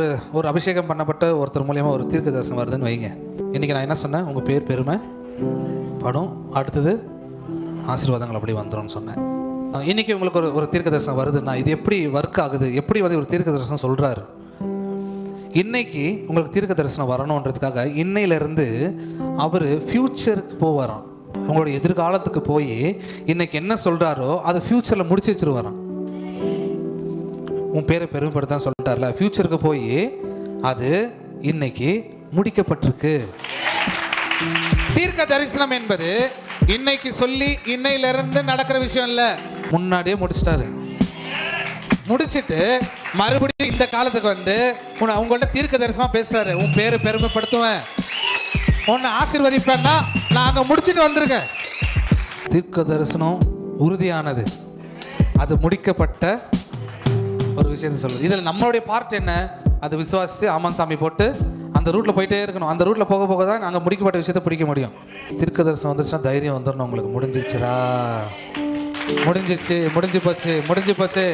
ஒரு அபிஷேகம் பண்ணப்பட்ட ஒருத்தர் மூலியமாக ஒரு தீர்க்க தரிசனம் வருதுன்னு வைங்க. இன்றைக்கி நான் என்ன சொன்னேன்? உங்கள் பேர் பெருமை படும், அடுத்தது ஆசீர்வாதங்கள் அப்படி வந்துடும்னு சொன்னேன். இன்றைக்கி உங்களுக்கு ஒரு தீர்க்க தரிசனம் வருதுன்னா இது எப்படி ஒர்க் ஆகுது, எப்படி ஒரு தீர்க்க தரிசனம் சொல்கிறாரு? இன்னைக்கு உங்களுக்கு தீர்க்க தரிசனம் வரணுன்றதுக்காக இன்னையிலேருந்து அவர் ஃப்யூச்சருக்கு போவாராம். உங்களுடைய எதிர்காலத்துக்கு போய் இன்னைக்கு என்ன சொல்கிறாரோ அதை ஃப்யூச்சரில் முடிச்சு வச்சுருவாராம். உன் பேரை பெருமைப்படுத்தான்னு சொல்லிட்டார்ல, ஃப்யூச்சருக்கு போய் அது இன்னைக்கு முடிக்கப்பட்டிருக்கு. தீர்க்க தரிசனம் என்பது இன்னைக்கு சொல்லி இன்னையிலிருந்து நடக்கிற விஷயம் இல்லை, முன்னாடியே முடிச்சிட்டாரு. முடிச்சிட்டு மறுபடியும் இந்த காலத்துக்கு வந்து அவங்கள்ட்ட தீர்க்க தரிசனமா பேசுறாரு. உன் பேரை பெருமைப்படுத்துவேன், உன்னை ஆசீர்வதிப்பேன்னா நான் அங்கே முடிச்சுட்டு வந்திருக்கேன். தீர்க்க தரிசனம் உறுதியானது, அது முடிக்கப்பட்ட ஒரு விஷயத்தை சொல்லுது. இதில் நம்மளுடைய பார்ட் என்ன? அது விசுவாசித்து ஆமாம் சாமி போட்டு அந்த ரூட்டில் போயிட்டே இருக்கணும். அந்த ரூட்டில் போக போக தான் நாங்கள் முடிக்கப்பட்ட விஷயத்தை பிடிக்க முடியும். தீர்க்க தரிசனம் வந்துருச்சுன்னா தைரியம் வந்துடணும் உங்களுக்கு. முடிஞ்சிச்சுரா, முடிஞ்சிச்சு, முடிஞ்சு போச்சு, முடிஞ்சு போச்சு.